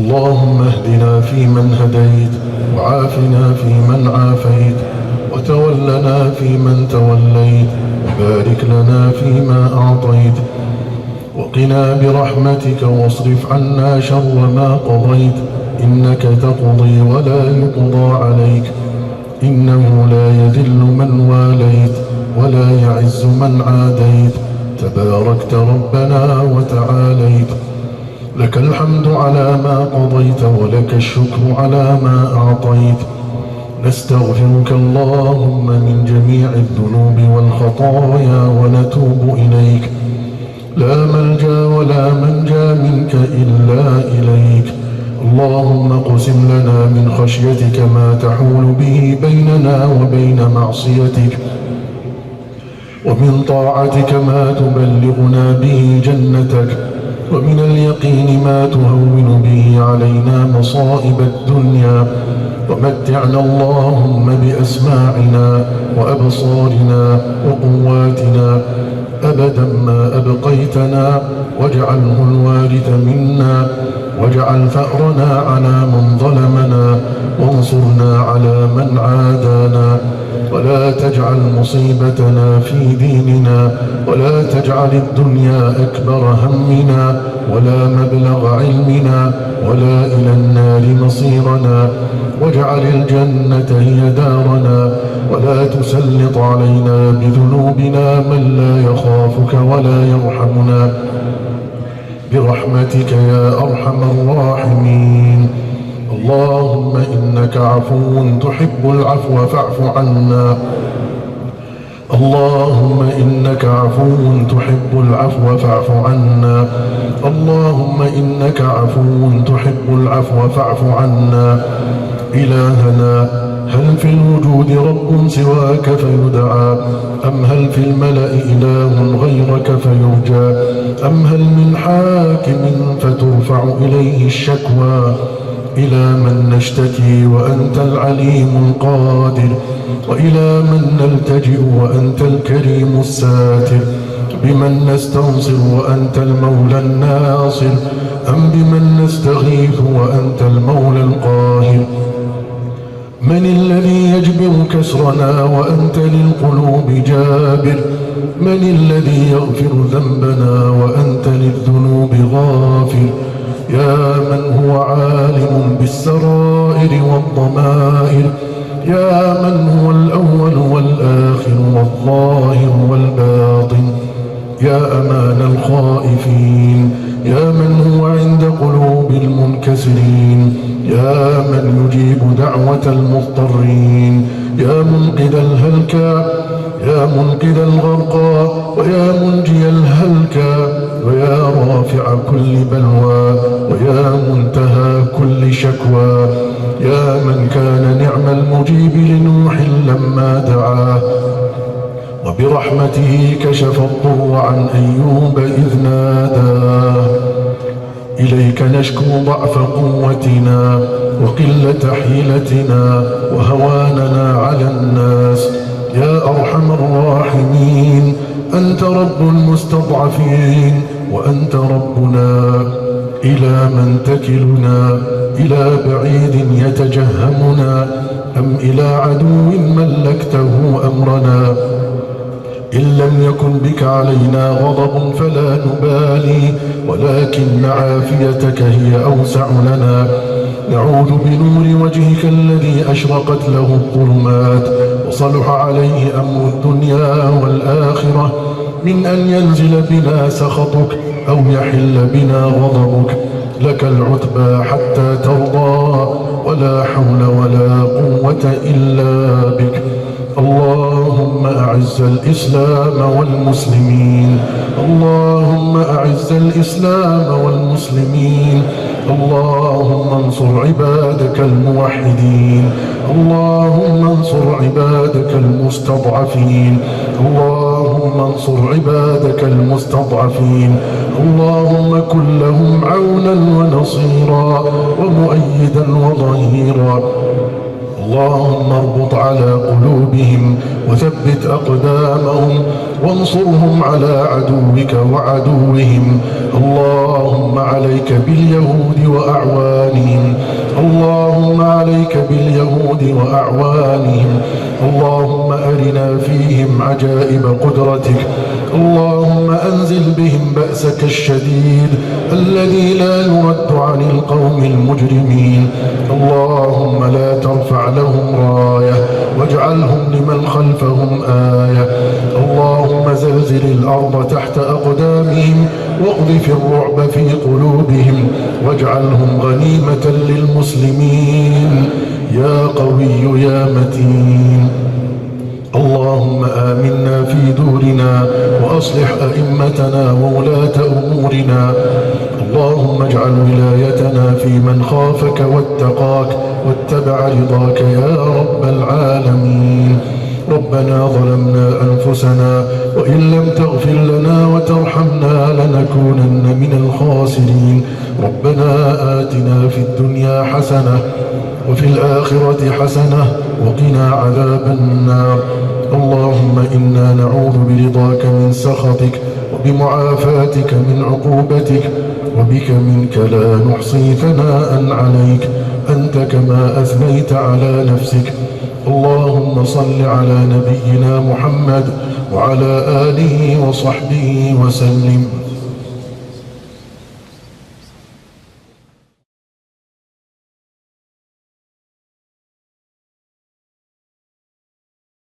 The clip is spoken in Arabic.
اللهم اهدنا فيمن هديت، وعافنا فيمن عافيت، وتولنا فيمن توليت، وبارك لنا فيما أعطيت، وقنا برحمتك واصرف عنا شر ما قضيت، إنك تقضي ولا يقضى عليك، إنه لا يذل من واليت ولا يعز من عاديت، تباركت ربنا وتعاليت. لك الحمد على ما قضيت، ولك الشكر على ما أعطيت. نستغفرك اللهم من جميع الذنوب والخطايا ونتوب إليك، لا ملجأ ولا منجا منك إلا إليك. اللهم اقسم لنا من خشيتك ما تحول به بيننا وبين معصيتك، ومن طاعتك ما تبلغنا به جنتك، ومن اليقين ما تهون به علينا مصائب الدنيا. ومتعنا اللهم بأسماعنا وأبصارنا وقواتنا أبدا ما أبقيتنا، واجعله الوارث منا، واجعل ثأرنا على من ظلمنا، وانصرنا على من عادانا، ولا تجعل مصيبتنا في ديننا، ولا تجعل الدنيا أكبر همنا ولا مبلغ علمنا ولا إلى النار مصيرنا، واجعل الجنة هي دارنا، ولا تسلط علينا بذنوبنا من لا يخافك ولا يرحمنا، برحمتك يا أرحم الراحمين. اللهم إنك عفو تحب العفو فاعف عنا. اللهم إنك عفو تحب العفو فاعف عنا. اللهم إنك عفو تحب العفو فاعف عنا. إلهنا، هل في الوجود رب سواك فيدعى؟ أم هل في الملأ إله غيرك فيرجى؟ أم هل من حاكم فترفع إليه الشكوى؟ إلى من نشتكي وأنت العليم القادر؟ وإلى من نلتجئ وأنت الكريم الساتر؟ بمن نستنصر وأنت المولى الناصر؟ أم بمن نستغيث وأنت المولى القاهر؟ من الذي يجبر كسرنا وأنت للقلوب جابر؟ من الذي يغفر ذنبنا وأنت للذنوب غافر؟ يا من هو عالم بالسرائر والضمائر، يا من هو الأول والآخر والظاهر والباطن، يا أمان الخائفين، يا من هو عند قلوب المنكسرين، يا من يجيب دعوة المضطرين، يا منقذ الهلكى، يا منقذ الغرقى، ويا منجي الهلكى، ويا رافع كل بلوى، ويا منتهى كل شكوى، يا من كان نعم المجيب لنوح لما دعاه، وبرحمته كشف الضر عن أيوب إذ ناداه. إليك نشكو ضعف قوتنا وقلة حيلتنا وهواننا على الناس، يا أرحم الراحمين. أنت رب المستضعفين وأنت ربنا. إلى من تكلنا؟ إلى بعيد يتجهمنا، أم إلى عدو ملكته أمرنا؟ إن لم يكن بك علينا غضب فلا نبالي، ولكن عافيتك هي أوسع لنا. نعوذ بنور وجهك الذي أشرقت له الظلمات وصلح عليه أمر الدنيا والآخرة من أن ينزل بنا سخطك أو يحل بنا غضبك. لك العتبى حتى ترضى، ولا حول ولا قوة إلا بك. اللهم أعز الإسلام والمسلمين، اللهم أعز الإسلام والمسلمين، اللهم انصر عبادك الموحدين، اللهم انصر عبادك المستضعفين، اللهم انصر عبادك المستضعفين، اللهم كن لهم عونا ونصيرا ومؤيدا وظهيرا. اللهم اربط على قلوبهم وثبت أقدامهم وانصرهم على عدوك وعدوهم. اللهم عليك عليك باليهود وأعوانهم اللهم عليك باليهود وأعوانهم اللهم أرنا فيهم عجائب قدرتك اللهم أنزل بهم بأسك الشديد الذي لا يرد عن القوم المجرمين اللهم لا ترفع لهم راية واجعلهم لمن خلفهم آية اللهم زلزل الأرض تحت أقدامهم واقذف الرعب في قلوبهم واجعلهم غنيمة للمسلمين يا قوي يا متين اللهم آمنا في دورنا وأصلح أئمتنا وولاة أمورنا اللهم اجعل ولايتنا في من خافك واتقاك واتبع رضاك يا رب العالمين ربنا ظلمنا أنفسنا وإن لم تغفر لنا وترحمنا لنكونن من الخاسرين ربنا آتنا في الدنيا حسنة وفي الآخرة حسنة وقنا عذاب النار اللهم إنا نعوذ برضاك من سخطك وبمعافاتك من عقوبتك وبك منك لا نحصي ثناء عليك أنت كما أثنيت على نفسك اللهم صل على نبينا محمد وعلى آله وصحبه وسلم